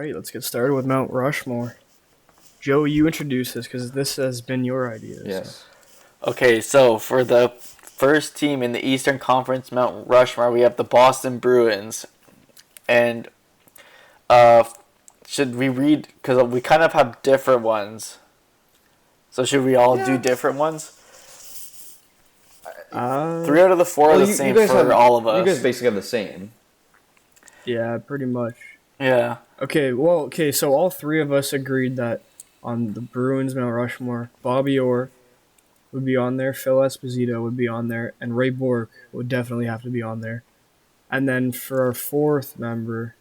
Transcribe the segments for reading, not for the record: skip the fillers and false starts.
right, let's get started with Mount Rushmore. Joe, you introduce this because this has been your idea. So. Yes. Okay, so for the first team in the Eastern Conference Mount Rushmore, we have the Boston Bruins. And uh, should we read? Because we kind of have different ones. So should we all do Yeah. different ones? Uh, 3 out of the 4 are Well, the you same guys for have all of you guys us. basically have the same. yeah, pretty much. Yeah. Okay, so all three of us agreed that on the Bruins Mount Rushmore, Bobby Orr would be on there, Phil Esposito would be on there, and Ray Bork would definitely have to be on there. And then for our fourth member,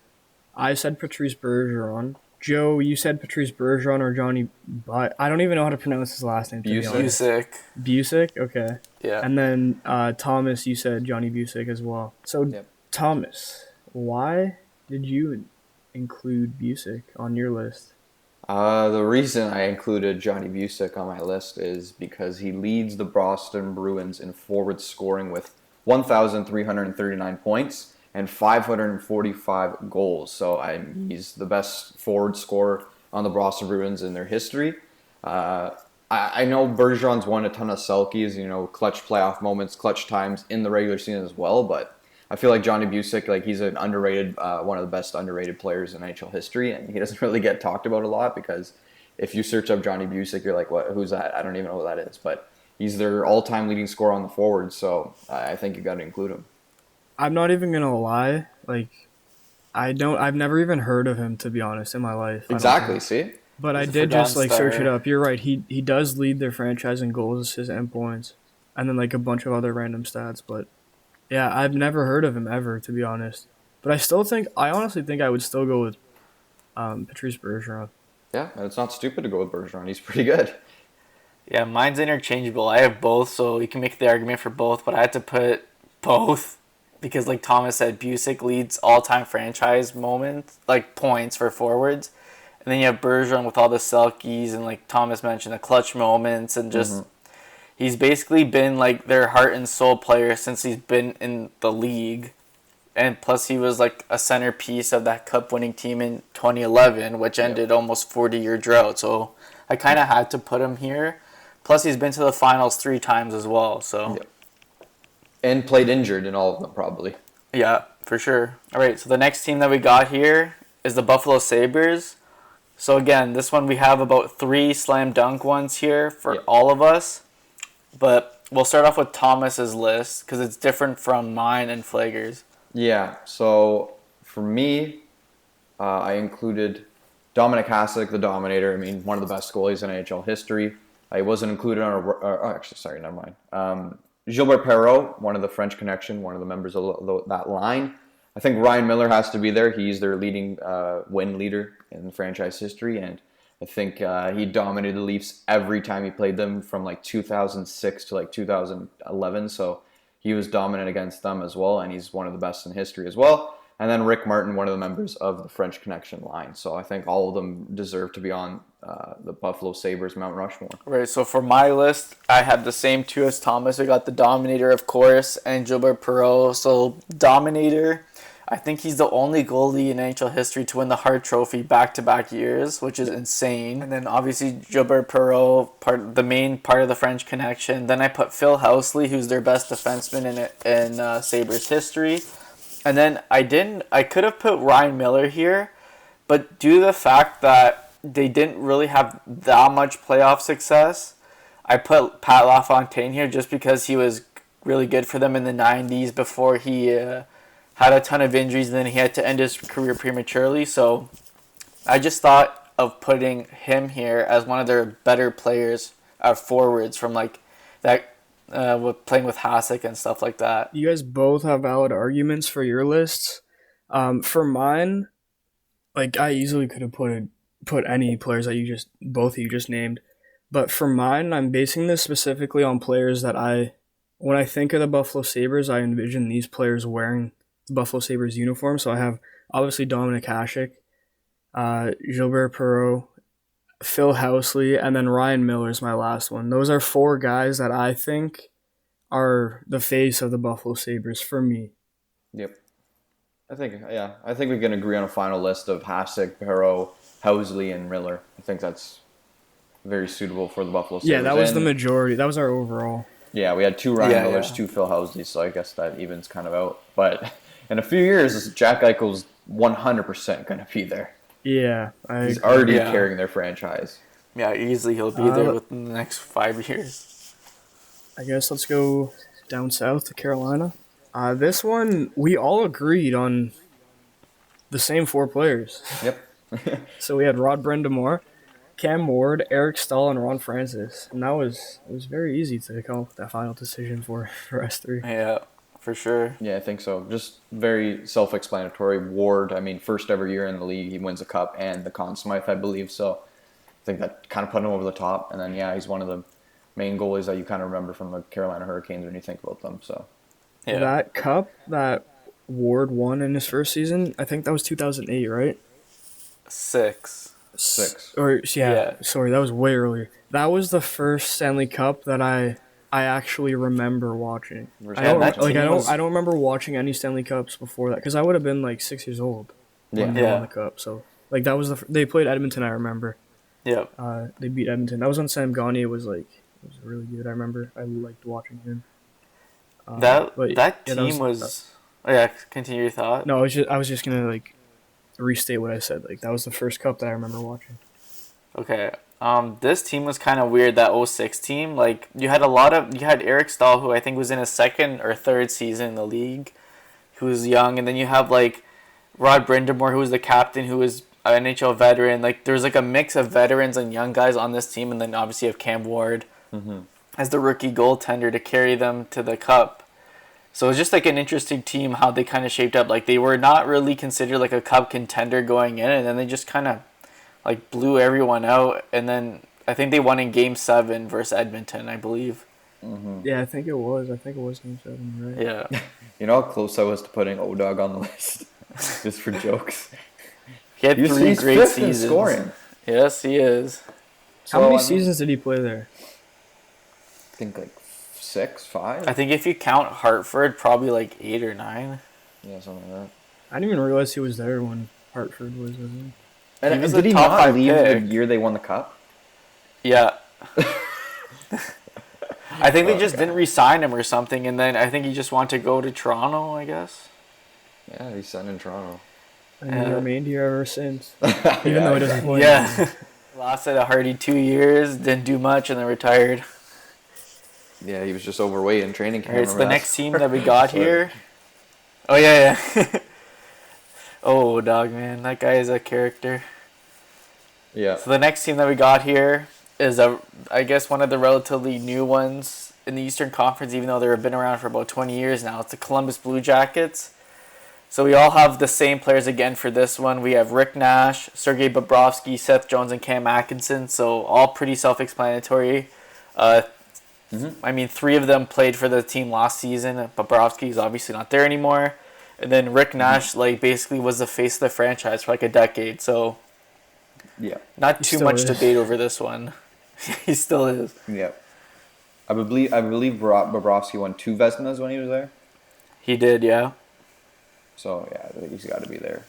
I said Patrice Bergeron. Joe, you said Patrice Bergeron or Johnny, but I don't even know how to pronounce his last name, to be Busick. honest. Busick. Busick? Okay. Yeah. And then Thomas, you said Johnny Busick as well. So, Yep. Thomas, why did you include Busick on your list? The reason I included Johnny Busick on my list is because he leads the Boston Bruins in forward scoring with 1,339 points and 545 goals. So he's the best forward scorer on the Boston Bruins in their history. I know Bergeron's won a ton of Selkies, clutch playoff moments, clutch times in the regular season as well, but I feel like Johnny Busick, he's an underrated, one of the best underrated players in NHL history, and he doesn't really get talked about a lot because if you search up Johnny Busick, you're like, what? Who's that? I don't even know who that is, but he's their all-time leading scorer on the forward, so I think you got to include him. I'm not even gonna lie. I've never even heard of him, to be honest, in my life. I don't Exactly. think. See, But I He's a did just forgotten search it star. up. You're right. He does lead their franchise in goals, assists, and points, and then a bunch of other random stats. But yeah, I've never heard of him ever, to be honest. But I honestly think I would still go with Patrice Bergeron. yeah, it's not stupid to go with Bergeron. He's pretty good. Yeah, mine's interchangeable. I have both, so you can make the argument for both, but I had to put both because, like Thomas said, Busick leads all-time franchise moments, like points for forwards. And then you have Bergeron with all the Selkies and, like Thomas mentioned, the clutch moments and just he's basically been like their heart and soul player since he's been in the league. And plus he was like a centerpiece of that cup winning team in 2011, which ended almost 40-year drought. So I kind of had to put him here. Plus he's been to the finals 3 times as well. So Yep. And played injured in all of them, probably. yeah, for sure. All right, so the next team that we got here is the Buffalo Sabres. So again, this one we have about 3 slam dunk ones here for all of us. But we'll start off with Thomas's list because it's different from mine and Flager's. Yeah, so for me, I included Dominic Hasek, the Dominator. I mean, one of the best goalies in NHL history. He wasn't included on actually, sorry, never mind. Gilbert Perreault, one of the French Connection, one of the members of that line. I think Ryan Miller has to be there. He's their leading win leader in franchise history, and I think he dominated the Leafs every time he played them from 2006 to 2011. So he was dominant against them as well, and he's one of the best in history as well. And then Rick Martin, one of the members of the French Connection line. So I think all of them deserve to be on the Buffalo Sabres Mount Rushmore. Right, so for my list, I had the same 2 as Thomas. I got the Dominator, of course, and Gilbert Perreault. So Dominator, I think he's the only goalie in NHL history to win the Hart Trophy back-to-back years, which is insane. And then obviously Gilbert Perreault, the main part of the French Connection. Then I put Phil Housley, who's their best defenseman in Sabres history. And then I could have put Ryan Miller here, but due to the fact that they didn't really have that much playoff success, I put Pat LaFontaine here just because he was really good for them in the 90s before he had a ton of injuries and then he had to end his career prematurely. So I just thought of putting him here as one of their better players forwards from that with playing with Hasek and stuff like that. You guys both have valid arguments for your lists. For mine, I easily could have put any players that both of you just named. But for mine, I'm basing this specifically on players that when I think of the Buffalo Sabres, I envision these players wearing the Buffalo Sabres uniform. So I have obviously Dominic Hasek, Gilbert Perreault, Phil Housley, and then Ryan Miller is my last one. Those are 4 guys that I think are the face of the Buffalo Sabres for me. Yep. I think we can agree on a final list of Hasek, Perot, Housley, and Miller. I think that's very suitable for the Buffalo Yeah, Sabres. that was the And majority. That was our overall. yeah, we had two Ryan Yeah, Millers, yeah. two Phil Housleys, so I guess that evens kind of out. But in a few years, Jack Eichel's 100% going to be there. Yeah, I He's agree. already Yeah. carrying their franchise. Yeah, easily he'll be there Uh, within the next 5 years. I guess let's go down south to Carolina. This one we all agreed on the same four players. Yep. So we had Rod Brindamore, Cam Ward, Eric Stahl, and Ron Francis, and that was it was very easy to come up with that final decision for us three. Yeah, for sure. Yeah, I think so. Just very self-explanatory. Ward, I mean, first ever year in the league, he wins a cup and the Conn Smythe, I believe. So I think that kind of put him over the top. And then, yeah, he's one of the main goalies that you kind of remember from the Carolina Hurricanes when you think about them. So Yeah. That cup that Ward won in his first season, I think that was 2008, right? 6. 6. Or yeah, Yeah. sorry, that was way earlier. That was the first Stanley Cup that I actually remember watching. Versus I don't that like team was- I don't remember watching any Stanley Cups before that because I would have been like 6 years old when they Yeah. won the cup. So like that was they played Edmonton. I remember. Yeah. They beat Edmonton. That was when Sam Gagne was really good. I remember. I liked watching him. That But, that yeah, team was. Oh, yeah, continue your thought. No, I was just gonna like restate what I said. Like that was the first cup that I remember watching. Okay. This team was kind of weird. That '06 team, like you had Eric Stahl, who I think was in his second or third season in the league, who was young, and then you have like Rod Brindamore, who was the captain, who was an NHL veteran. Like there was like a mix of veterans and young guys on this team, and then obviously you have Cam Ward as the rookie goaltender to carry them to the cup. So it was just like an interesting team how they kind of shaped up. Like they were not really considered like a cup contender going in, and then they just kind of like blew everyone out. And then I think they won in Game 7 versus Edmonton, I believe. Yeah, I think it was. I think it was Game 7, right? Yeah, You know how close I was to putting O-Dog on the list? Just for jokes. he had three He's great fifth in seasons. scoring. Yes, he is. How So, many I mean, seasons did he play there? I think like 6, 5? I think if you count Hartford, probably like 8 or 9. Yeah, something like that. I didn't even realize he was there when Hartford was with him. And He was did a he top not 5 leave pick. the year they won the cup? Yeah. I think they just didn't re-sign him or something, and then I think he just wanted to go to Toronto, I guess. Yeah, he's signed in Toronto. And he Yeah. remained here ever since, even though he doesn't play. Yeah. Lasted a hearty 2 years, didn't do much, and then retired. Yeah, he was just overweight in training camp. Alright, so the remember next team that we got Sorry. here. Oh, yeah, yeah. Oh, dog, man. That guy is a character. that? Yeah. So the next team that we got here is, I guess, one of the relatively new ones in the Eastern Conference, even though they've been around for about 20 years now. It's the Columbus Blue Jackets. So we all have the same players again for this one. We have Rick Nash, Sergei Bobrovsky, Seth Jones, and Cam Atkinson. So all pretty self-explanatory. I mean, 3 of them played for the team last season. Bobrovsky is obviously not there anymore. And then Rick Nash, like, basically was the face of the franchise for like a decade. So Yeah. not He too still much is. debate over this one. He still is. Yeah. I believe Bobrovsky won 2 Vezinas when he was there. He did, yeah. So, yeah, I think he's got to be there.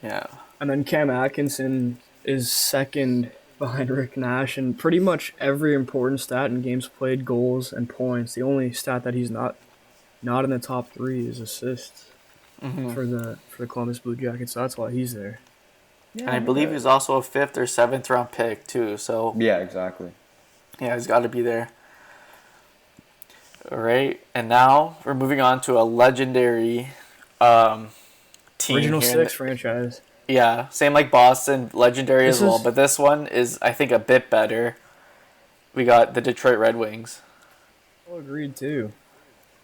Yeah. And then Cam Atkinson is second behind Rick Nash in pretty much every important stat in games played, goals, and points. The only stat that he's not in the top 3 is assists for the Columbus Blue Jackets. So that's why he's there. And I believe he was also a 5th or 7th round pick, too. So, Yeah, exactly. yeah, he's got to be there. All right. And now we're moving on to a legendary team. Original here in 6 the- franchise. Yeah, same like Boston, legendary This as well. is- But this one is, I think, a bit better. We got the Detroit Red Wings. All agreed too.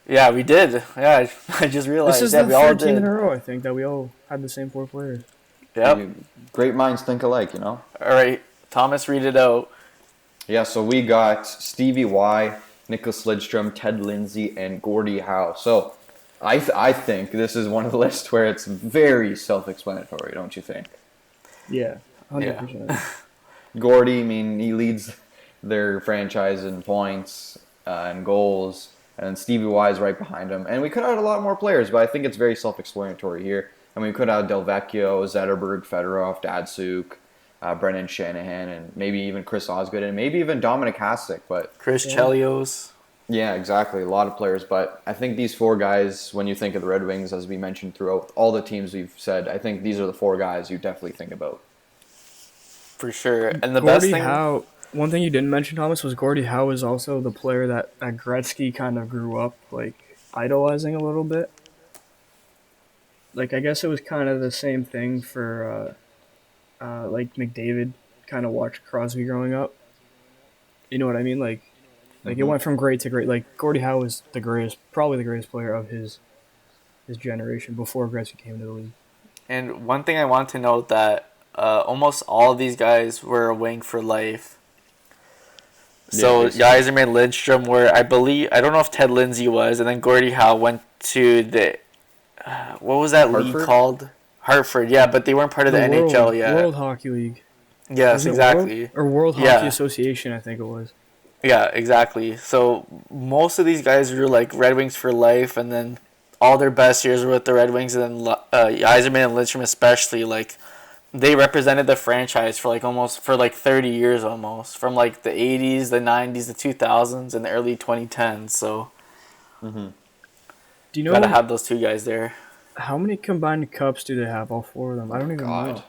Yeah, we did. Yeah, I just realized. This is yeah, the we all third team in did. a row, I think, that we all had the same 4 players. Yep. Great minds think alike, you know? All right, Thomas, read it out. Yeah, so we got Stevie Y, Nicholas Lidstrom, Ted Lindsay, and Gordie Howe. So I think this is one of the lists where it's very self-explanatory, don't you think? Yeah, 100%. Gordie, I mean, he leads their franchise in points and goals. and then Stevie Y is right behind him. And we could have had a lot more players, but I think it's very self-explanatory here. I mean, we could have Delvecchio, Zetterberg, Fedorov, Datsuk, Brendan Shanahan, and maybe even Chris Osgood, and maybe even Dominic Hasek. But Chris Chelios. yeah, exactly. A lot of players. But I think these four guys, when you think of the Red Wings, as we mentioned throughout all the teams we've said, I think these are the four guys you definitely think about. For sure. And the best Gordie thing... Howe. One thing you didn't mention, Thomas, was Gordie Howe is also the player that Gretzky kind of grew up like idolizing a little bit. Like I guess it was kind of the same thing for like McDavid kind of watched Crosby growing up. You know what I mean? Like it went from great to great. Like Gordie Howe was the greatest, probably the greatest player of his generation before Gretzky came to the league. And one thing I want to note that almost all of these guys were a wing for life. So Yzerman, Lindstrom were, I believe, I don't know if Ted Lindsay was, and then Gordie Howe went to the, what was that league called? Hartford, yeah, but they weren't part of the NHL yet. World Hockey League. Yes, exactly. World Hockey Association, I think it was. Yeah, exactly. So most of these guys were like Red Wings for life, and then all their best years were with the Red Wings, and then Yzerman and Lindstrom especially, like, they represented the franchise for like 30 years almost, from like the 80s, the 90s, the 2000s, and the early 2010s. So, do you know gotta have those two guys there. How many combined cups do they have? All four of them? I don't even know.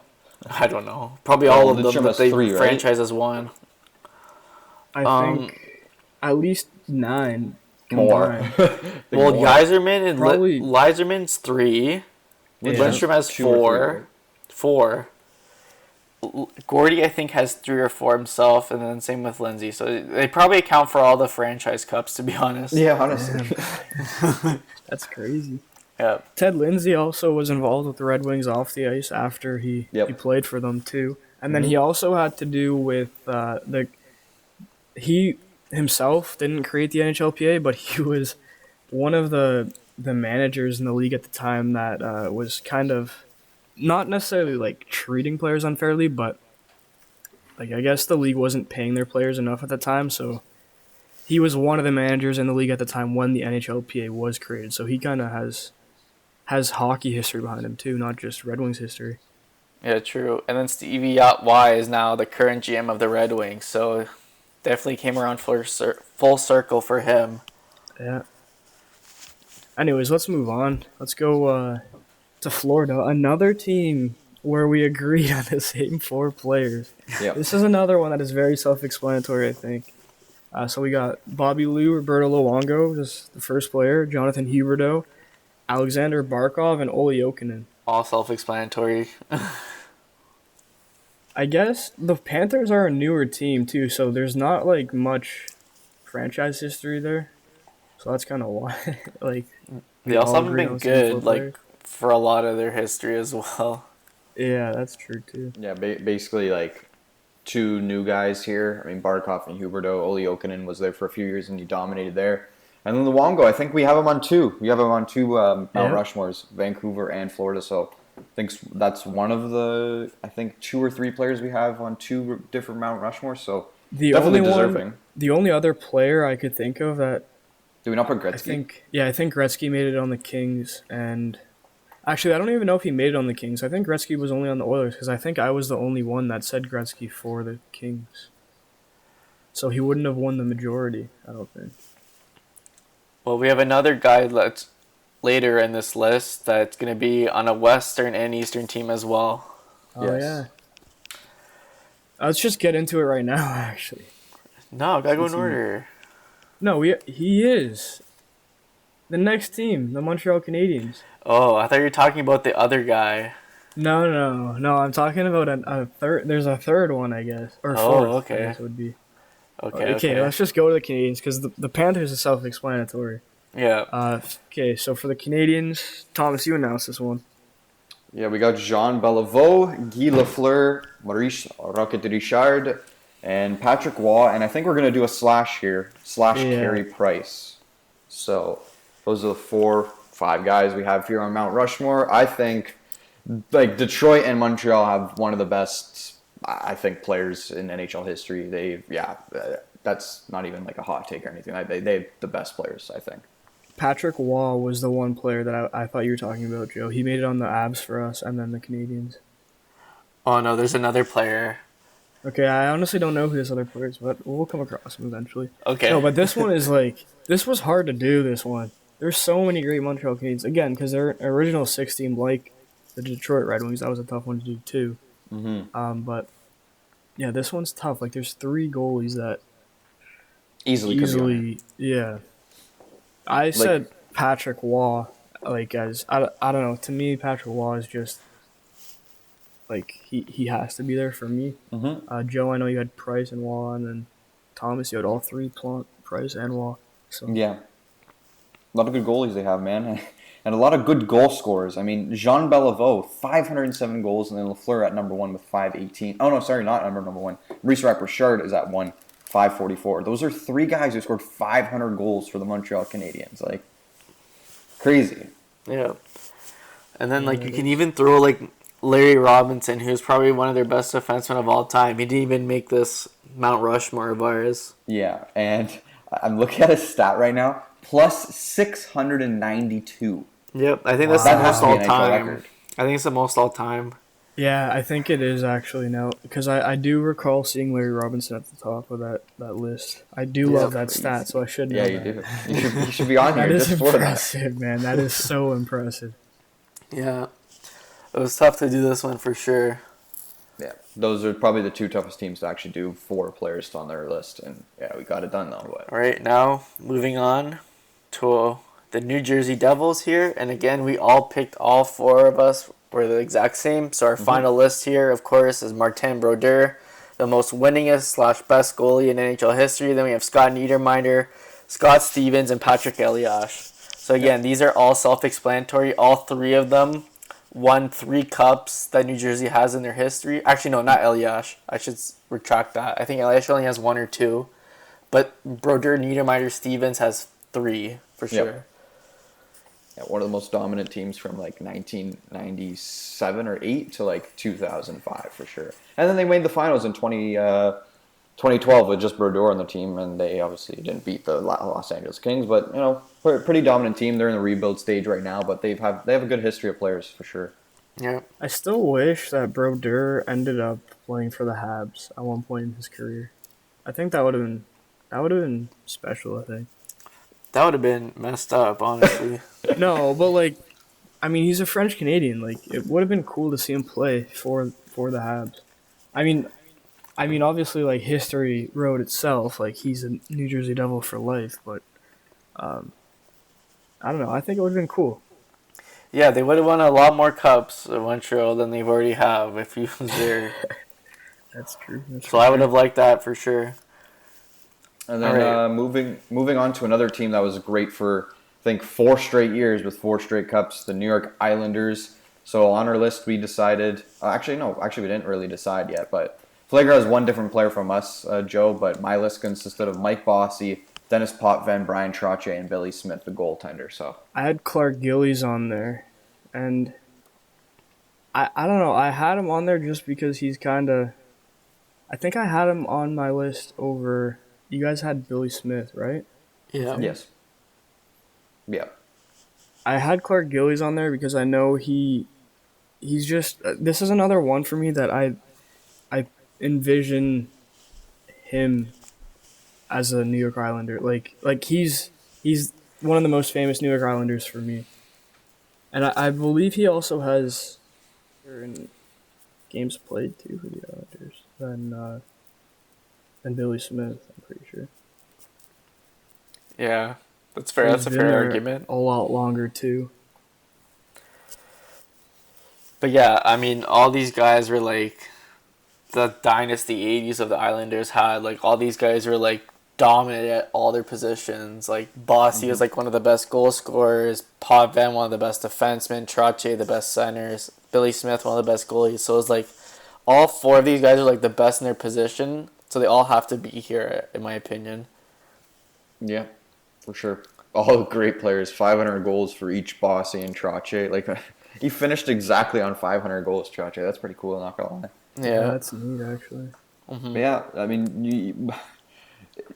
I don't know. Probably all of them that the three, franchise has won. I think at least 9 more. Well, Yzerman and Yzerman's 3. Lindstrom has 4. 4. Gordie, I think, has 3 or 4 himself, and then same with Lindsay. So they probably account for all the franchise cups, to be honest. Yeah, honestly. That's crazy. Yeah. Ted Lindsay also was involved with the Red Wings off the ice after he played for them too, and then he also had to do with he himself didn't create the NHLPA, but he was one of the managers in the league at the time that was kind of not necessarily like treating players unfairly, but like I guess the league wasn't paying their players enough at the time, so he was one of the managers in the league at the time when the NHLPA was created. So he kind of has hockey history behind him too, not just Red Wings history. Yeah, true. And then Stevie Y is now the current GM of the Red Wings, so definitely came around full circle for him. Yeah. Anyways, let's move on. Let's go to Florida, another team where we agreed on the same 4 players. Yep. This is another one that is very self-explanatory, I think. So we got Bobby Lou, Roberto Luongo, this is the first player, Jonathan Huberdeau, Alexander Barkov, and Olli Jokinen. All self-explanatory. I guess the Panthers are a newer team too, so there's not like much franchise history there. So that's kind of why. Like they also haven't been good, like for a lot of their history as well. Yeah, that's true too. Yeah, basically like 2 new guys here. I mean, Barkov and Huberdeau. Olli Jokinen was there for a few years and he dominated there. And then Luongo, I think we have him on 2. We have him on 2 Mount Rushmores, Vancouver and Florida. So I think that's one of the, 2 or 3 players we have on 2 different Mount Rushmores. So definitely deserving. The only other player I could think of that. Do we not put Gretzky? I think Gretzky made it on the Kings. And actually, I don't even know if he made it on the Kings. I think Gretzky was only on the Oilers because I think I was the only one that said Gretzky for the Kings. So he wouldn't have won the majority, I don't think. Well, we have another guy that's later in this list that's going to be on a Western and Eastern team as well. Oh, yeah. Let's just get into it right now, actually. No, gotta go in order. No, he is. The next team, the Montreal Canadiens. Oh, I thought you were talking about the other guy. No, I'm talking about a third. There's a third one, I guess. Or fourth, okay. I guess would be. Okay, let's just go to the Canadiens because the Panthers is self-explanatory. Yeah. Okay, so for the Canadiens, Thomas, you announced this one. Yeah, we got Jean Beliveau, Guy Lafleur, Maurice Rocket-Richard, and Patrick Waugh, and I think we're going to do a slash here, Carey Price. So those are the 4-5 guys we have here on Mount Rushmore. I think like Detroit and Montreal have one of the best, I think, players in NHL history. that's not even like a hot take or anything. They have the best players, I think. Patrick Waugh was the one player that I thought you were talking about, Joe. He made it on the Abs for us, and then the Canadians. Oh no, there's another player. Okay, I honestly don't know who this other player is, but we'll come across him eventually. Okay. No, but this one is like this was hard to do. This one, there's so many great Montreal Canadiens again because they're original 16, like the Detroit Red Wings. That was a tough one to do too. But yeah, this one's tough. Like there's three goalies that Easily, yeah. I said Patrick Waugh, like as I don't know. To me, Patrick Waugh is just like he has to be there for me. Joe, I know you had Price and Waugh, and then Thomas, you had all three, Price and Waugh. So yeah, a lot of good goalies they have, man, and a lot of good goal scorers. I mean, Jean Beliveau, 507 goals, and then Lafleur at number 1 with 518. Oh no, sorry, not number 1. Maurice Richard is at 544. Those are three guys who scored 500 goals for the Montreal Canadiens. Like crazy. Yeah. And then like you can even throw like Larry Robinson, who's probably one of their best defensemen of all time. He didn't even make this Mount Rushmore of ours. Yeah, and I'm looking at his stat right now. Plus 692. Yep, I think that's That the has most to be all an NHL time. record. I think it's the most all time. yeah, I think it is actually now because I do recall seeing Larry Robinson at the top of that list. I do Yeah, love that crazy. stat, so I should know. Yeah, you that. do. You should be on here That is just for that. impressive, man. That is so impressive. Yeah. It was tough to do this one for sure. Yeah, those are probably the two toughest teams to actually do 4 players on their list, and yeah, we got it done though. But All right, now moving on to the New Jersey Devils here. And again, we all picked, all 4 of us were the exact same. So our final list here, of course, is Martin Brodeur, the most winningest / best goalie in NHL history. Then we have Scott Niedermayer, Scott Stevens, and Patrick Elias. So again, these are all self-explanatory. All 3 of them won 3 cups that New Jersey has in their history. Actually, no, not Elias. I should retract that. I think Elias only has 1 or 2. But Brodeur, Niedermayer, Stevens has 3 for sure. Yep. Yeah, one of the most dominant teams from like 1997 or 8 to like 2005 for sure. And then they made the finals in 2012 with just Brodeur on the team, and they obviously didn't beat the Los Angeles Kings, but you know, pretty dominant team. They're in the rebuild stage right now, but they have a good history of players for sure. Yeah. I still wish that Brodeur ended up playing for the Habs at one point in his career. I think that would have been special. I think. That would have been messed up, honestly. No, but like, I mean, he's a French Canadian. Like, it would have been cool to see him play for the Habs. I mean, obviously, like history wrote itself. Like, he's a New Jersey Devil for life. But, I don't know. I think it would have been cool. Yeah, they would have won a lot more cups in Montreal than they've already have if he was there. That's true. So I would have liked that for sure. And then moving on to another team that was great for, I think, 4 straight years with 4 straight cups, the New York Islanders. So on our list, we decided. Actually, we didn't really decide yet. But Flager has one different player from us, Joe. But my list consisted of Mike Bossy, Dennis Potvin, Brian Trottier, and Billy Smith, the goaltender. So I had Clark Gillies on there, and I don't know. I had him on there just because he's kind of. I think I had him on my list over. You guys had Billy Smith, right? Yeah. yes, yeah. I had Clark Gillies on there because I know he's just this is another one for me that I envision him as a New York Islander. Like he's one of the most famous New York Islanders for me. And I believe he also has in games played too for the Islanders than Billy Smith, I'm pretty sure. Yeah, that's fair. That's a He's been fair there argument. A lot longer too. But yeah, I mean, all these guys were like the dynasty 80s of the Islanders had. Like, all these guys were like dominant at all their positions. Like, Bossy was like one of the best goal scorers, Potvin one of the best defensemen, Trottier the best centers, Billy Smith one of the best goalies. So it's like all 4 of these guys are like the best in their position. So they all have to be here, in my opinion. Yeah, for sure. All great players. 500 goals for each Bossy and Trottier. Like, he finished exactly on 500 goals, Trottier. That's pretty cool, not gonna lie. Yeah, that's neat actually. But yeah, I mean,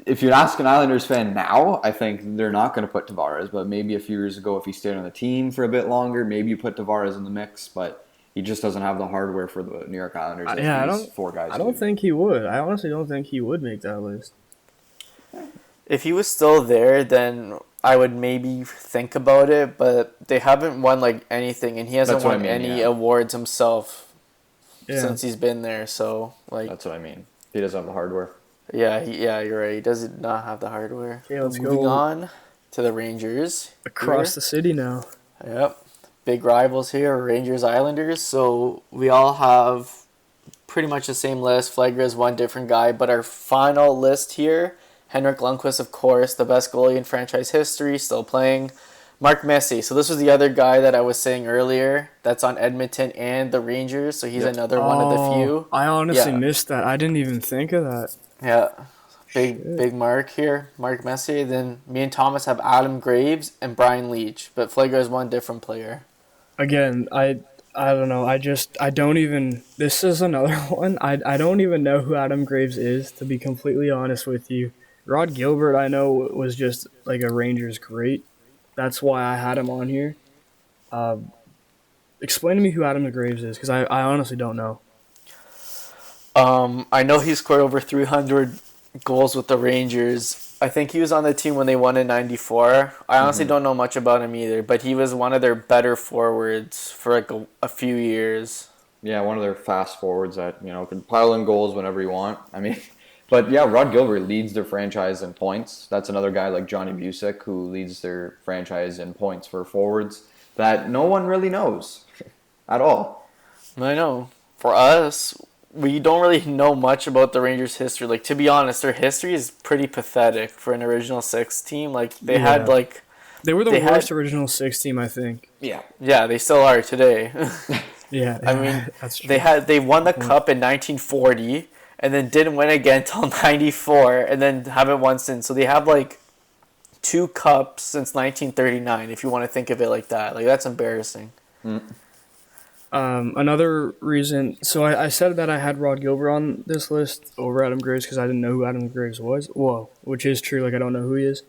if you'd ask an Islanders fan now, I think they're not going to put Tavares. But maybe a few years ago, if he stayed on the team for a bit longer, maybe you put Tavares in the mix. But he just doesn't have the hardware for the New York Islanders. Yeah, These four guys I don't do. think he would. I honestly don't think he would make that list. If he was still there, then I would maybe think about it. But they haven't won like anything, and he hasn't That's what won I mean, any yeah. awards himself Yeah. since he's been there. So like, That's what I mean. He doesn't have the hardware. yeah, you're right. He does not have the hardware. Okay, let's Moving go on to the Rangers. across here. the city now. Yep. Big rivals here, Rangers Islanders. So we all have pretty much the same list. Flegler is one different guy, but our final list here, Henrik Lundqvist, of course, the best goalie in franchise history, still playing. Mark Messier. So this was the other guy that I was saying earlier that's on Edmonton and the Rangers. So he's another one of the few. I honestly Yeah. missed that. I didn't even think of that. Yeah. Shit. Big Mark here, Mark Messier. Then me and Thomas have Adam Graves and Brian Leach, but Flegler is one different player. Again, I don't know. I don't even. This is another one. I don't even know who Adam Graves is, to be completely honest with you. Rod Gilbert, I know, was just like a Rangers great. That's why I had him on here. Explain to me who Adam Graves is, because I honestly don't know. I know he scored over 300 goals with the Rangers. I think he was on the team when they won in '94. I honestly don't know much about him either, but he was one of their better forwards for like a few years. Yeah, one of their fast forwards that, can pile in goals whenever you want. I mean, but yeah, Rod Gilbert leads their franchise in points. That's another guy like Johnny Busick who leads their franchise in points for forwards that no one really knows at all. I know. For us, we don't really know much about the Rangers' history. Like, to be honest, their history is pretty pathetic for an original six team. Like, they had Yeah. like, They were the They worst had- original six team, I think. Yeah. yeah, they still are today. Yeah, I mean, that's true. they won the cup in 1940 and then didn't win again until 94 and then haven't won since. So they have like 2 cups since 1939 if you want to think of it like that. Like, that's embarrassing. Another reason, so I said that I had Rod Gilbert on this list over Adam Graves because I didn't know who Adam Graves was. Well, which is true, like I don't know who he is.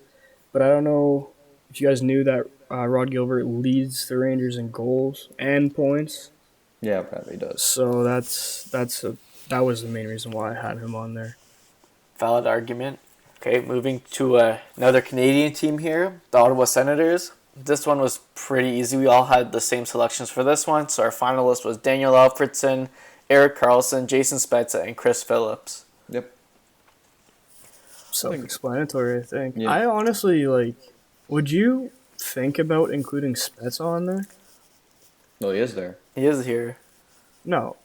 But I don't know if you guys knew that Rod Gilbert leads the Rangers in goals and points. Yeah, apparently he does. So that was the main reason why I had him on there. Valid argument. Okay, moving to another Canadian team here, the Ottawa Senators. This one was pretty easy. We all had the same selections for this one. So our finalist was Daniel Alfredson, Erik Karlsson, Jason Spezza, and Chris Phillips. Yep. Self-explanatory, I think. Yeah. I honestly, would you think about including Spezza on there? No, he is there. He is here. No.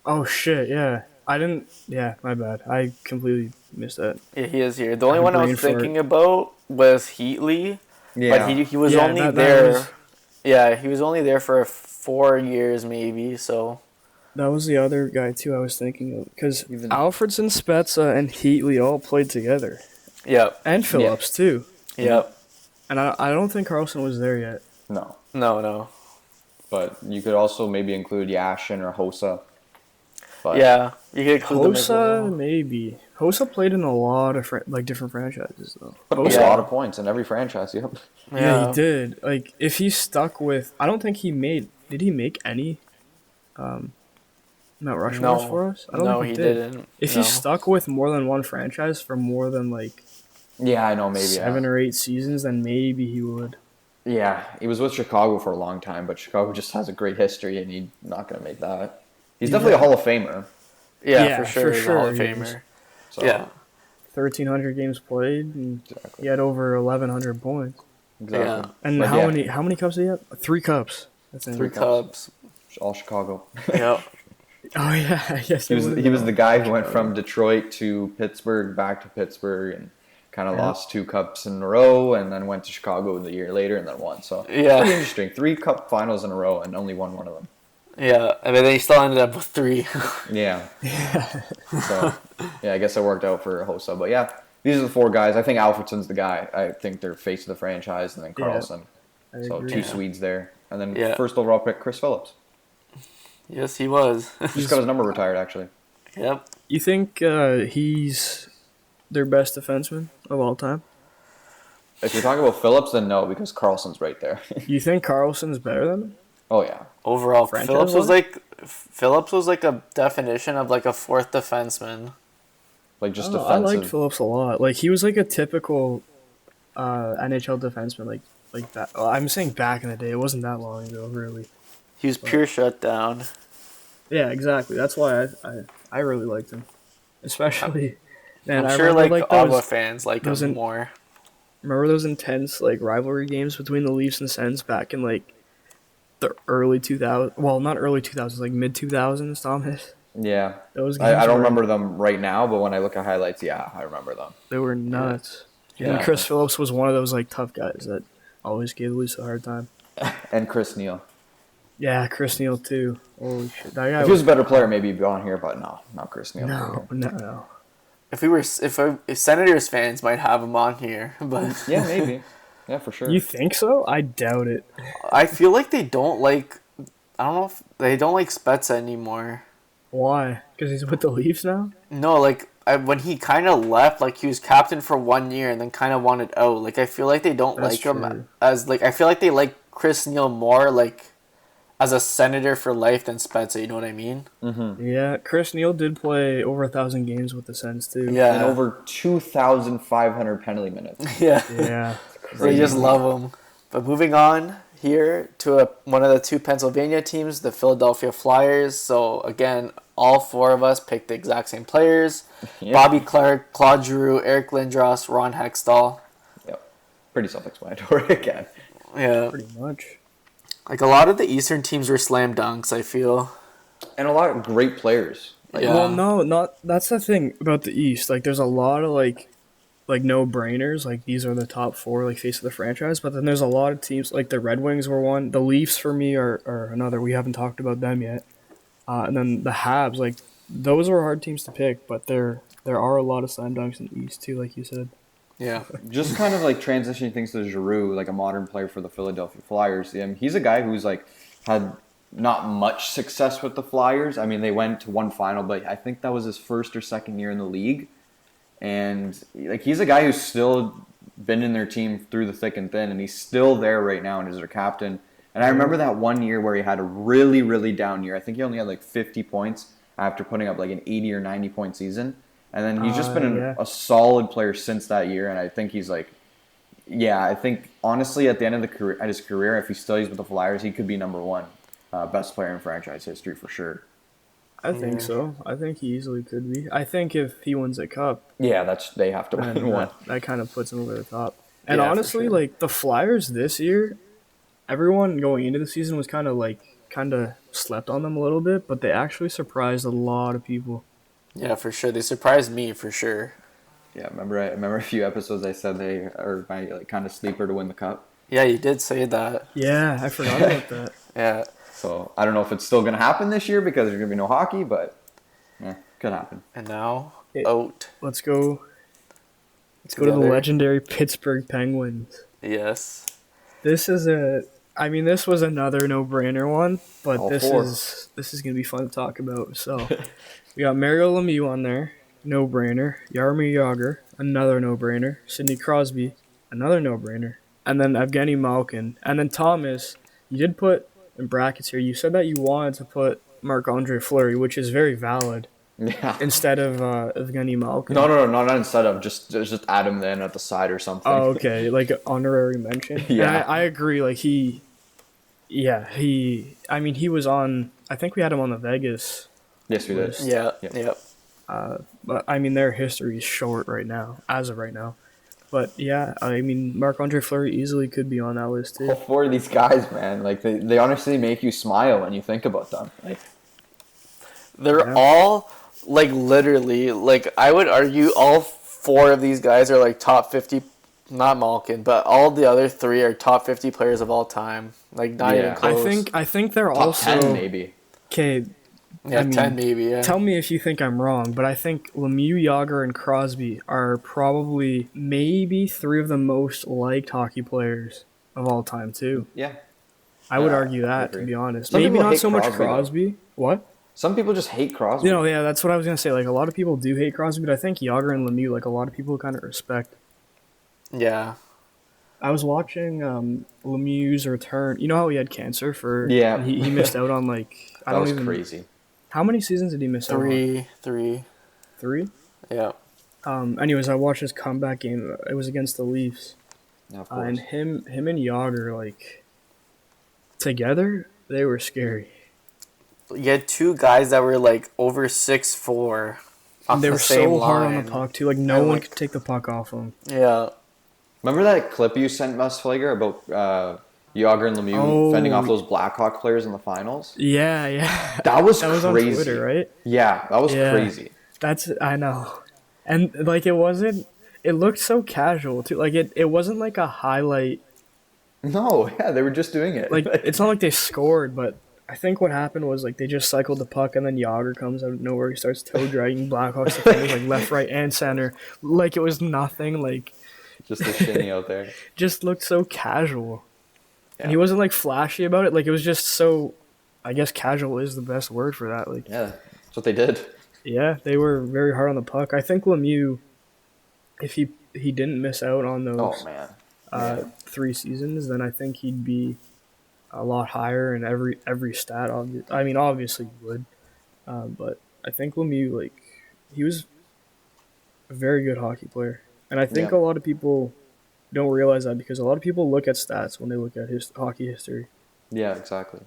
Oh, shit, yeah. I didn't... Yeah, my bad. I completely missed that. Yeah, he is here. The only I'm one I brain was thinking about was Heatley, Yeah. but he was Yeah, only that there. was- Yeah, he was only there for 4 years maybe. So That was the other guy, too, I was thinking of. Because Even- Alfredson, Spezza, and Heatley all played together. yep, And Phillips, too. yep. And I don't think Carlson was there yet. No. No. But you could also maybe include Yashin or Hossa. But Yeah, you could include them as Hossa, well. maybe. Hossa played in a lot of different franchises, though. put up Yeah. a lot of points in every franchise. Yep. Yeah, he did. Like, if he stuck with... I don't think he made... Did he make any Mount Rushmores No. for us? I don't No, think he did. didn't. If No. he stuck with more than one franchise for more than, Yeah, I know. Maybe. 7 or 8 seasons, then maybe he would. Yeah, he was with Chicago for a long time, but Chicago just has a great history, and he's not going to make that. He's definitely a Hall of Famer. Yeah, for sure. He's a Hall of he is. Famer. So, Yeah. 1,300 games played, and exactly. he had over 1,100 points. Exactly. Yeah. And But how yeah. many cups did he have? 3 cups. That's it. 3 cups. Cubs. All Chicago. Yep. Oh, yeah. Yes, He was the guy who went from Detroit to Pittsburgh, back to Pittsburgh, and kind of Yeah. lost 2 cups in a row, and then went to Chicago the year later and then won. So Yeah. pretty interesting. 3 cup finals in a row and only won one of them. Yeah. I mean, they still ended up with 3. Yeah. So yeah, I guess it worked out for Hossa. But yeah, these are the 4 guys. I think Alfredson's the guy. I think they're face of the franchise, and then Yeah. Carlson. I So agree. 2 Swedes there, and then Yeah. first overall pick Chris Phillips. Yes, he was. Just got his number retired actually. Yep. You think he's their best defenseman of all time? If you're talking about Phillips, then no, because Carlson's right there. You think Carlson's better than him? Oh yeah, Overall, Franchise Phillips was like a definition of like a fourth defenseman. like just I liked defensive. Phillips a lot. Like he was like a typical NHL defenseman. Like that. Well, I'm saying back in the day. It wasn't that long ago, really. He was pure shutdown. Yeah, exactly. That's why I really liked him, especially. Man, I'm I sure remember like like Ottawa those. fans like those him in- more. Remember those intense like rivalry games between the Leafs and Sens back in like the early 2000s. Well, not early 2000s, like mid 2000s. Thomas. Yeah, Those games I don't were remember them right now, but when I look at highlights, yeah, I remember them. they were nuts. Yeah. And Chris Phillips was one of those like tough guys that always gave the Leafs a hard time. And Chris Neal. Yeah, Chris Neal too. Holy shit, that guy If he was a better player, maybe he'd be on here, but no, not Chris Neal. no. If Senators fans might have him on here, but Yeah, maybe. Yeah, for sure. You think so? I doubt it. I feel like they don't like. I don't know if they don't like Spezza anymore. Why? Because he's with the Leafs now? No, like when he kind of left, like he was captain for 1 year and then kind of wanted out. Like I feel like they don't That's like true. him as like I feel like they like Chris Neal more like as a Senator for life than Spezza. You know what I mean? Yeah, Chris Neal did play over 1,000 games with the Sens too. Yeah, And over 2,500 penalty minutes. yeah. Yeah. They just love him. But moving on here to one of the two Pennsylvania teams, the Philadelphia Flyers. So again, all four of us picked the exact same players: Yep. Bobby Clark, Claude Giroux, Eric Lindros, Ron Hextall. Yep. Pretty self-explanatory again. Yeah, Pretty much. like a lot of the Eastern teams were slam dunks. I feel. And a lot of great players. Yeah. Well, no, not that's the thing about the East. Like, there's a lot of like no brainers. Like, these are the top four, like face of the franchise. But then there's a lot of teams. Like the Red Wings were one. The Leafs for me are another. We haven't talked about them yet. And then the Habs. Like, those are hard teams to pick. But there are a lot of slam dunks in the East too, like you said. Yeah. Just kind of like transitioning things to Giroux, like a modern player for the Philadelphia Flyers. He's a guy who's like had not much success with the Flyers. I mean, they went to one final, but I think that was his first or second year in the league. And like he's a guy who's still been in their team through the thick and thin, and he's still there right now and is their captain. And I remember that 1 year where he had a really, really down year. I think he only had like 50 points after putting up like an 80 or 90 point season. And then he's just been yeah. a solid player since that year. And I think he's like, yeah, I think honestly at the end of his career, if he stays with the Flyers, he could be number one best player in franchise history for sure. I think so. I think he easily could be. I think if he wins a cup, Yeah, they have to then win one. that kind of puts him over the top. And Yeah, for honestly, sure. like the Flyers this year, everyone going into the season was kind of slept on them a little bit, but they actually surprised a lot of people. Yeah, for sure. They surprised me for sure. Yeah, I remember a few episodes I said they are my like kind of sleeper to win the cup. Yeah, you did say that. Yeah, I forgot about that. Yeah. So I don't know if it's still going to happen this year because there's going to be no hockey, but could happen. And now, It- out. Let's go. Let's go to the Together. legendary Pittsburgh Penguins. Yes. This was another no-brainer one, but All this four. is gonna be fun to talk about. So, we got Mario Lemieux on there, no-brainer. Jaromir Jagr, another no-brainer. Sidney Crosby, another no-brainer. And then Evgeny Malkin. And then Thomas, you did put in brackets here. You said that you wanted to put Marc-Andre Fleury, which is very valid, Yeah. instead of Evgeny Malkin. No, not instead of just add him then at the side or something. Oh, okay, like an honorary mention. Yeah. And I agree. Like he was on. I think we had him on the Vegas. Yes, we did. Yeah. Yeah. Yep. But I mean, their history is short right now, as of right now. But yeah, I mean, Marc-Andre Fleury easily could be on that list All too. four of these guys, man, like they honestly make you smile when you think about them. Like, They're Yeah. all, like, literally, like, I would argue all four of these guys are, like, top 50, not Malkin, but all the other three are top 50 players of all time. Like, not Yeah. even close. I think they're top also 10 maybe. okay. Yeah, I mean, 10 maybe, yeah. Tell me if you think I'm wrong, but I think Lemieux, Jagr, and Crosby are probably maybe three of the most liked hockey players of all time too. Yeah. I would Yeah, argue I that, to agree. be honest. Some Maybe people not hate so much Crosby, though. Crosby. What? Some people just hate Crosby. Yeah, that's what I was gonna say. Like a lot of people do hate Crosby, but I think Yager and Lemieux, like a lot of people kind of respect. Yeah. I was watching Lemieux's return. You know how he had cancer for? Yeah. And he missed out on like I That don't was even. crazy. How many seasons did he miss out on? Three. 3. Yeah. Anyways, I watched his comeback game. It was against the Leafs, Yeah, of course. and him and Yager like together, they were scary. You had two guys that were like over 6'4". And they were so hard on line. the puck too. Like no one could take the puck off them. Yeah. Remember that clip you sent us, Flager, about Yager and Lemieux fending off those Blackhawk players in the finals? Yeah. That was That was crazy. on Twitter, right? Yeah, that was crazy. I know. And like it looked so casual too. Like it wasn't like a highlight. No, yeah, they were just doing it. Like it's not like they scored, but I think what happened was like they just cycled the puck and then Yager comes out of nowhere. He starts toe dragging Blackhawks defenders like left, right, and center. Like it was nothing. Like just a shinny out there. just looked so casual. Yeah. And he wasn't like flashy about it. Like it was just so. I guess casual is the best word for that. Like Yeah, that's what they did. yeah, they were very hard on the puck. I think Lemieux, if he didn't miss out on those Oh man. 3 seasons, then I think he'd be a lot higher in every stat. I mean, obviously he would, but I think Lemieux, like, he was a very good hockey player, and I think Yeah. a lot of people don't realize that because a lot of people look at stats when they look at his hockey history. Yeah, exactly.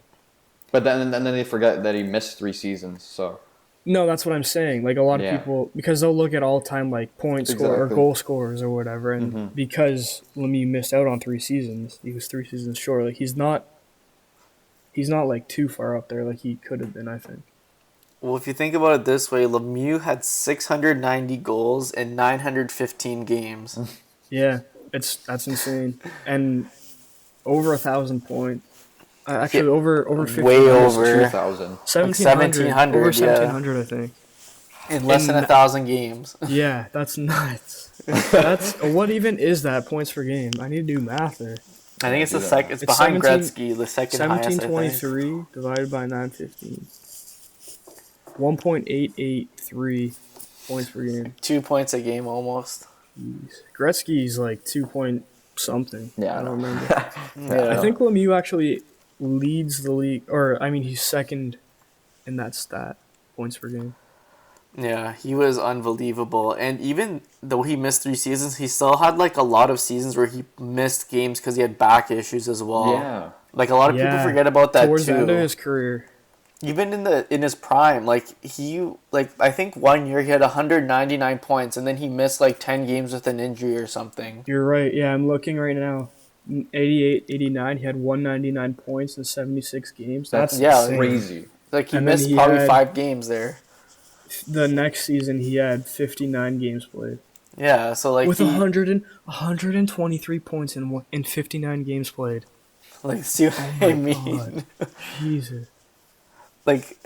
But then they forget that he missed 3 seasons. So No, that's what I'm saying. Like a lot of Yeah. people, because they'll look at all time like point score or Exactly. goal scorers or whatever, and because Lemieux missed out on 3 seasons, he was 3 seasons short. Like he's not like too far up there like he could have been. I think. Well, if you think about it this way, Lemieux had 690 goals in 915 games. Yeah, that's insane, and over 1,000 points. Actually, over 1,500. Way over. 2,000. 1,700. Over yeah. 1,700, I think. In less than 1,000 games. Yeah, that's nuts. That's what even is that points per game? I need to do math there. I think it's the second. It's It's behind 17 Gretzky, the second highest. I think. 1723 divided by 915. 1.883 points per game. 2 points a game almost. Jeez. Gretzky's like 2 point something. Yeah, I don't remember. Yeah. I think Lemieux actually leads the league, or I mean, he's second in that stat, points per game. Yeah, he was unbelievable. And even though he missed 3 seasons, he still had like a lot of seasons where he missed games because he had back issues as well. Yeah. Like a lot of people forget about that Towards too. the end of his career. Even in his prime, like I think 1 year he had 199 points and then he missed like 10 games with an injury or something. You're right. Yeah, I'm looking right now. 88, 89, he had 199 points in 76 games. That's insane. crazy. Like he And then missed he probably had- 5 games there. The next season, he had 59 games played. Yeah, so like With 123 points in 59 games played. like see what I mean? God. Jesus. Like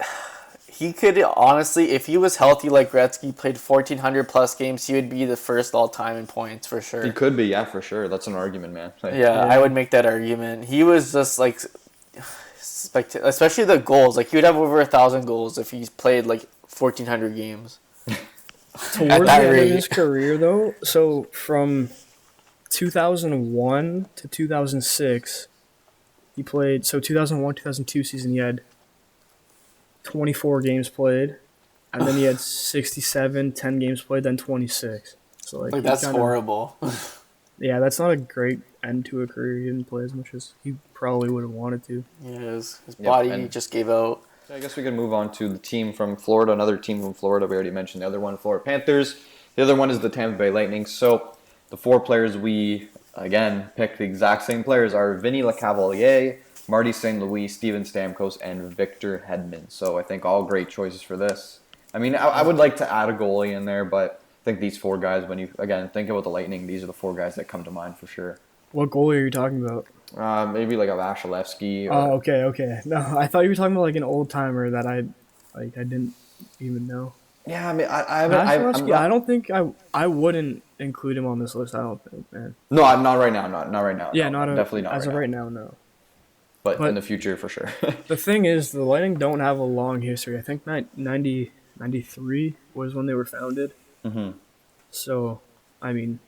he could honestly, if he was healthy like Gretzky, played 1,400 plus games, he would be the first all time in points for sure. He could be, yeah, for sure. That's an argument, man. Like, Yeah, I would make that argument. He was just like especially the goals. Like he would have over 1,000 goals if he's played like 1,400 games. Towards the that end of rate. his career, though, so from 2001 to 2006, he played. So 2001, 2002 season, he had 24 games played, and then he had 67, 10 games played, then 26. So like Like he that's kinda- horrible. Yeah, that's not a great end to a career. He didn't play as much as he probably would have wanted to. Yeah, his Yep, body and- just gave out. I guess we can move on to the team from Florida. Another team from Florida. We already mentioned the other one, Florida Panthers. The other one is the Tampa Bay Lightning. So the 4 players we, again, picked the exact same players are Vinny LeCavalier, Marty St. Louis, Steven Stamkos, and Victor Hedman. So I think all great choices for this. I mean, I would like to add a goalie in there, but I think these 4 guys, when you, again, think about the Lightning, these are the 4 guys that come to mind for sure. What goalie are you talking about? Maybe like a Vasilevsky. Or, Oh, okay. No, I thought you were talking about like an old timer that I didn't even know. yeah, I mean, I haven't. Vasilevsky, I don't think I wouldn't include him on this list. I don't think, man. No, I'm not right now. Not right now. Yeah, no, definitely not as right of now. right now. No. but in But the future for sure. the thing is, the Lightning don't have a long history. I think 93 was when they were founded. hmm So, I mean,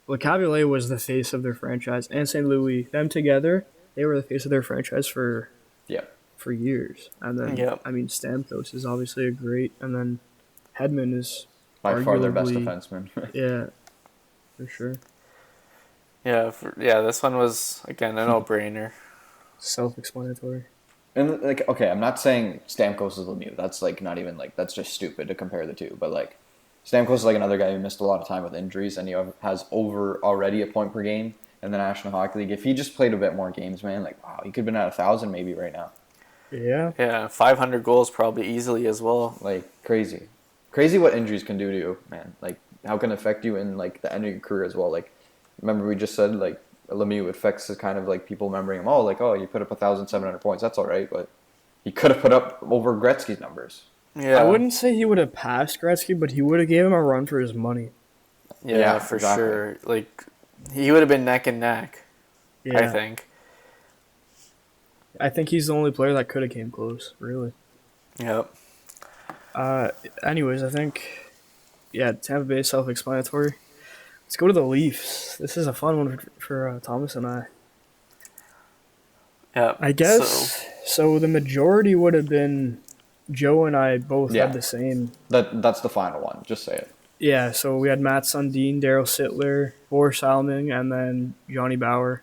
Le Cavalier was the face of their franchise, and St. Louis, them together, they were the face of their franchise Yeah, for years. And then, Yep. I mean, Stamkos is obviously a great, and then Hedman is by far their best arguably, defenseman. yeah, for sure, Yeah, this one was, again, a no-brainer. self-explanatory. And like, okay, I'm not saying Stamkos is Lemieux. That's like not even like that's just stupid to compare the two. But like, Stamkos is like another guy who missed a lot of time with injuries, and he has over already a point per game in the National Hockey League. If he just played a bit more games, man, like wow, he could have been at 1,000 maybe right now. Yeah, Yeah, 500 goals probably easily as well. Like crazy, crazy what injuries can do to you, man. Like how can it affect you in like the end of your career as well. Like remember we just said like Lemieux affects the kind of like people remembering him. Oh, like oh, you put up 1,700 points. That's all right, but he could have put up over Gretzky's numbers. Yeah, I wouldn't say he would have passed Gretzky, but he would have gave him a run for his money. yeah, for exactly. sure. Like, he would have been neck and neck, Yeah, I think. I think he's the only player that could have came close, really. Yep. Anyways, I think, yeah, Tampa Bay is self-explanatory. Let's go to the Leafs. This is a fun one for Thomas and I. Yep. I guess, so the majority would have been Joe and I both Yeah. had the same. That's the final one. Just say it. Yeah, so we had Matt Sundin, Daryl Sittler, Boris Salming, and then Johnny Bauer.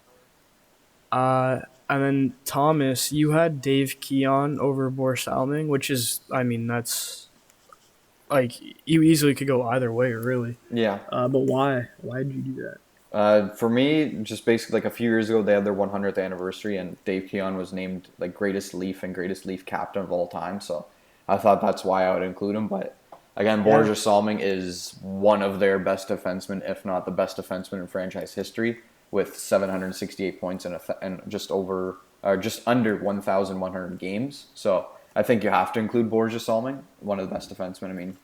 And then Thomas, you had Dave Keon over Boris Salming, which is, I mean, that's like you easily could go either way, really. Yeah. But why? Why did you do that? For me, just basically like a few years ago, they had their 100th anniversary, and Dave Keon was named like greatest Leaf and greatest Leaf captain of all time. So I thought that's why I would include him. But again, Yeah. Borja Salming is one of their best defensemen, if not the best defenseman in franchise history, with 768 points and just under 1,100 games. So I think you have to include Borja Salming, one of the best defensemen. I mean,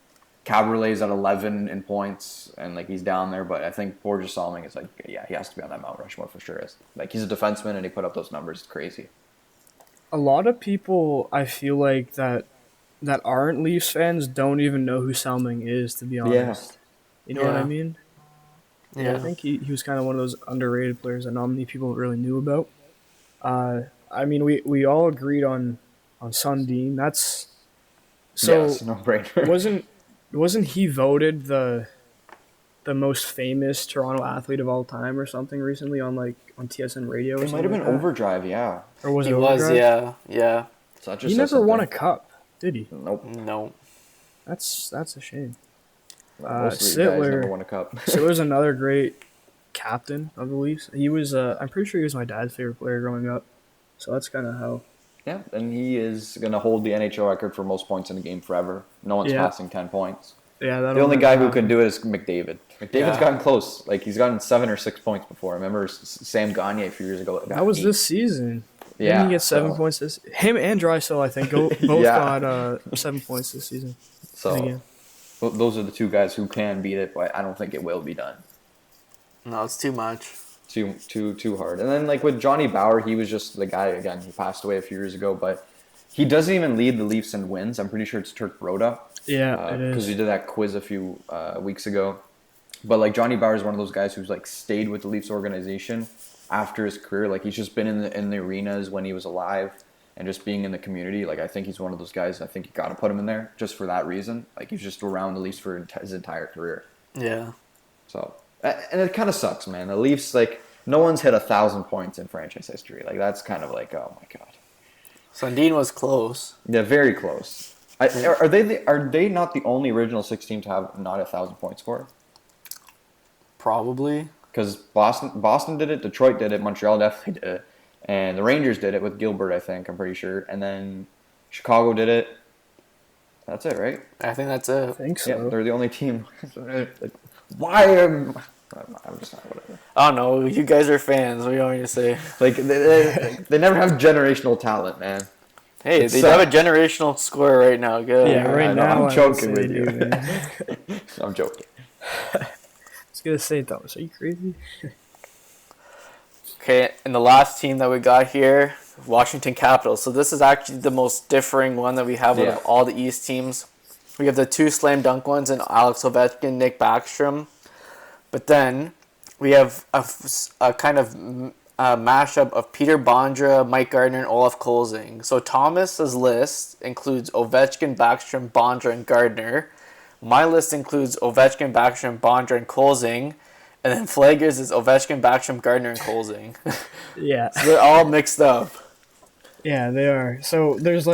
Cabriolet's at 11 in points, and like he's down there, but I think Borja Salming is like, yeah, he has to be on that Mount Rushmore for sure. Like he's a defenseman, and he put up those numbers. It's crazy. A lot of people, I feel like that aren't Leafs fans don't even know who Salming is, to be honest. You know what I Yeah. mean? I Yeah. think he was kind of one of those underrated players that not many people really knew about. I mean, we all agreed on Sundin. That's so Yes, no brainer. wasn't he voted the most famous Toronto athlete of all time or something recently on TSN radio? Or It might something have been like that? Overdrive, yeah. Or was He it was, Overdrive? yeah. So that just He says never won a something. cup, did he? Nope. No. That's a shame. Most of these guys Sittler- never won a cup. Sittler's another great captain of the Leafs. He was, I'm pretty sure he was my dad's favorite player growing up. So that's kind of how. Yeah, and he is going to hold the NHL record for most points in a game forever. No one's Yeah. passing 10 points. Yeah, The only guy who can do it is McDavid. McDavid's Yeah. gotten close. Like, he's gotten 7 or 6 points before. I remember Sam Gagne a few years ago. got That was 8. this season. Yeah. Didn't he get 7 so- points this? Him and Drysdale, I think, both Yeah. got 7 points this season. So, Again. those are the two guys who can beat it, but I don't think it will be done. No, it's too much. Too hard. And then, like, with Johnny Bauer, he was just the guy, again, he passed away a few years ago, but he doesn't even lead the Leafs in wins. I'm pretty sure it's Turk Broda. Yeah, it Because is. we did that quiz a few weeks ago. But like Johnny Bauer is one of those guys who's like stayed with the Leafs organization after his career. Like he's just been in the arenas when he was alive and just being in the community. Like I think he's one of those guys. I think you got to put him in there just for that reason. Like he's just around the Leafs for his entire career. Yeah. So and it kind of sucks, man. The Leafs, like no one's hit 1,000 points in franchise history. Like that's kind of like, oh my god. Sundin was close. Yeah, very close. Are they not the only original 6 team to have not 1,000 point score? Probably. Because Boston did it, Detroit did it, Montreal definitely did it, and the Rangers did it with Gilbert, I think, I'm pretty sure, and then Chicago did it. That's it, right? I think that's I it. think Yeah, so. they're the only team. Like, why am I'm just not whatever. I don't know. You guys are fans. What do you want me to say? Like they never have generational talent, man. Hey, It's they have a generational score right now. Good. Yeah, right I know, now I'm I would joking say with you. do, man. I'm joking. I was gonna say, Thomas, are you crazy? Okay, and the last team that we got here, Washington Capitals. So this is actually the most differing one that we have out Yeah. of all the East teams. We have the two slam dunk ones in Alex Ovechkin, Nick Backstrom. But then we have a kind of mashup of Peter Bondra, Mike Gardner, and Olaf Kolzing. So Thomas's list includes Ovechkin, Backstrom, Bondra, and Gardner. My list includes Ovechkin, Backstrom, Bondra, and Kolzing. And then Flager's is Ovechkin, Backstrom, Gardner, and Kolzing. Yeah. So they're all mixed up. Yeah, they are. So there's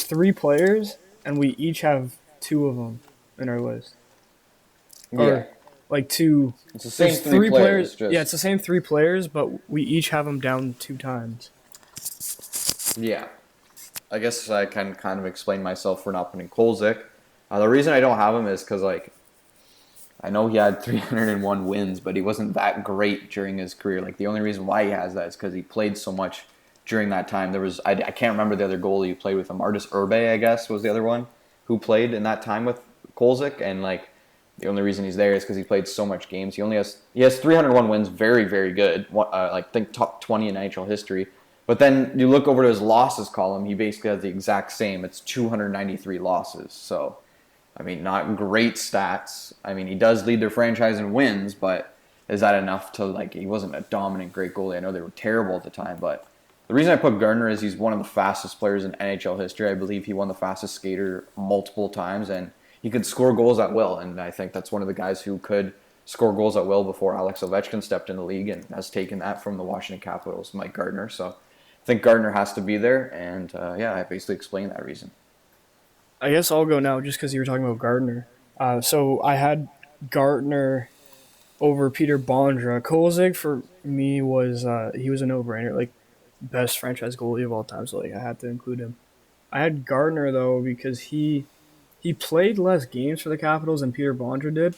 three players, and we each have two of them in our list. Yeah. Or like two. It's the same There's three players. Just, Yeah, it's the same three players, but we each have them down two times. yeah. I guess I can kind of explain myself for not putting Kolzik. The reason I don't have him is because, like, I know he had 301 wins, but he wasn't that great during his career. Like, the only reason why he has that is because he played so much during that time. There was, I can't remember the other goalie who played with him. Artis Urbe, I guess, was the other one who played in that time with Kolzik. And, like, the only reason he's there is because he played so much games. He has 301 wins, very, very good. I think top 20 in NHL history. But then you look over to his losses column, he basically has the exact same. It's 293 losses. So, I mean, not great stats. I mean, he does lead their franchise in wins, but is that enough to, like, he wasn't a dominant great goalie. I know they were terrible at the time, but the reason I put Gardner is he's one of the fastest players in NHL history. I believe he won the fastest skater multiple times, and he could score goals at will. And I think that's one of the guys who could score goals at will before Alex Ovechkin stepped in the league and has taken that from the Washington Capitals, Mike Gardner. So I think Gardner has to be there, and yeah, I basically explained that reason. I guess I'll go now just because you were talking about Gardner. So I had Gardner over Peter Bondra. Kolzig for me was he was a no-brainer, like best franchise goalie of all time. So like I had to include him. I had Gardner though because he played less games for the Capitals than Peter Bondra did,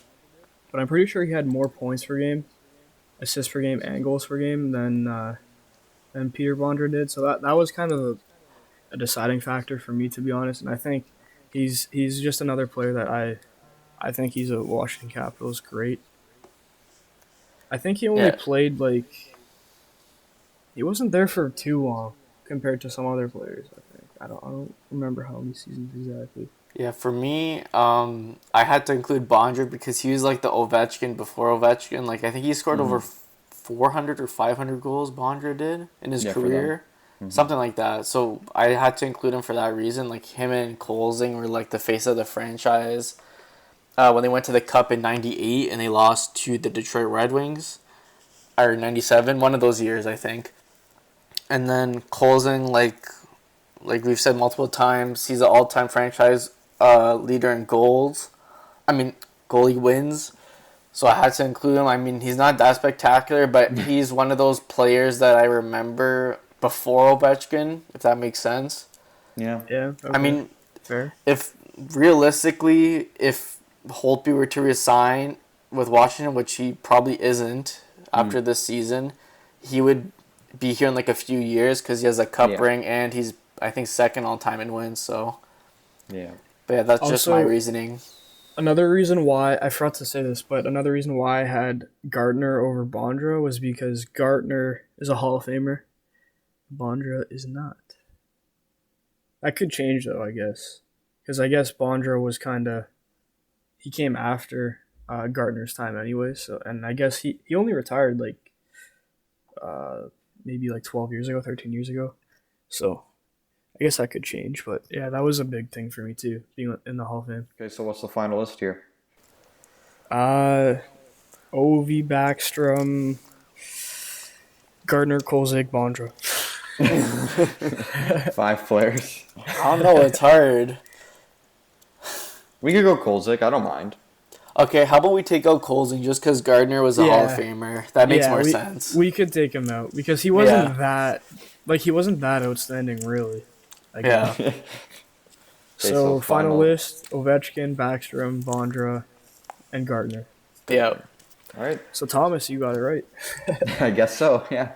but I'm pretty sure he had more points per game, assists per game, and goals per game than Peter Bondra did. So that was kind of a deciding factor for me, to be honest. And I think he's just another player that I think he's a Washington Capitals great. I think he only played he wasn't there for too long compared to some other players. I don't remember how many seasons exactly. Yeah, for me, I had to include Bondra because he was like the Ovechkin before Ovechkin. Like, I think he scored over 400 or 500 goals, Bondra did, in his career. Something like that. So I had to include him for that reason. Like, him and Kolzing were like the face of the franchise when they went to the Cup in 98 and they lost to the Detroit Red Wings. Or 97, one of those years, I think. And then Kolzing, like we've said multiple times, he's an all-time franchise leader in goals. I mean, goalie wins. So I had to include him. I mean, he's not that spectacular, but he's one of those players that I remember before Ovechkin, if that makes sense. Yeah. Yeah. Okay. I mean, fair. if realistically, if Holtby were to resign with Washington, which he probably isn't after this season, he would be here in like a few years because he has a cup ring and he's, I think, second all time in wins. So Yeah. but yeah, that's just my Also, reasoning. Another reason why I forgot to say this, but another reason why I had Gardner over Bondra was because Gardner is a Hall of Famer. Bondra is not. That could change though, I guess, because I guess Bondra was he came after Gardner's time anyway. So, and I guess he only retired maybe like 12 years ago, 13 years ago. So I guess that could change, but yeah, that was a big thing for me too, being in the Hall of Fame. Okay, so what's the final list here? Ovi, Backstrom, Gardner, Kolzig, Bondra. 5 players. I don't know, it's hard. We could go Kolzik. I don't mind. Okay, how about we take out Kolzing just because Gardner was a Hall of Famer? That makes more sense. We could take him out because he wasn't that outstanding, really. I guess. Yeah. So final list: Ovechkin, Backstrom, Bondra, and Gardner. Yeah. All right. So Thomas, you got it right. I guess so, yeah.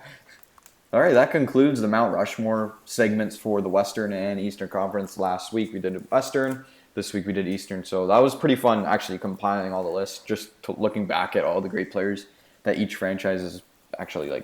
All right, that concludes the Mount Rushmore segments for the Western and Eastern Conference. Last week we did Western. This week we did Eastern. So that was pretty fun, actually, compiling all the lists, just looking back at all the great players that each franchise has actually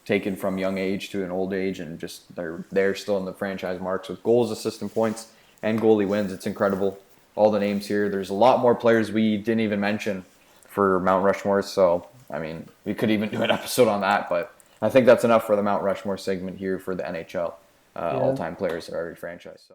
taken from young age to an old age, and just they're still in the franchise marks with goals, assists, and points, and goalie wins. It's incredible. All the names here. There's a lot more players we didn't even mention for Mount Rushmore. So I mean, we could even do an episode on that, but I think that's enough for the Mount Rushmore segment here for the NHL Yeah. all-time players of every franchise. So.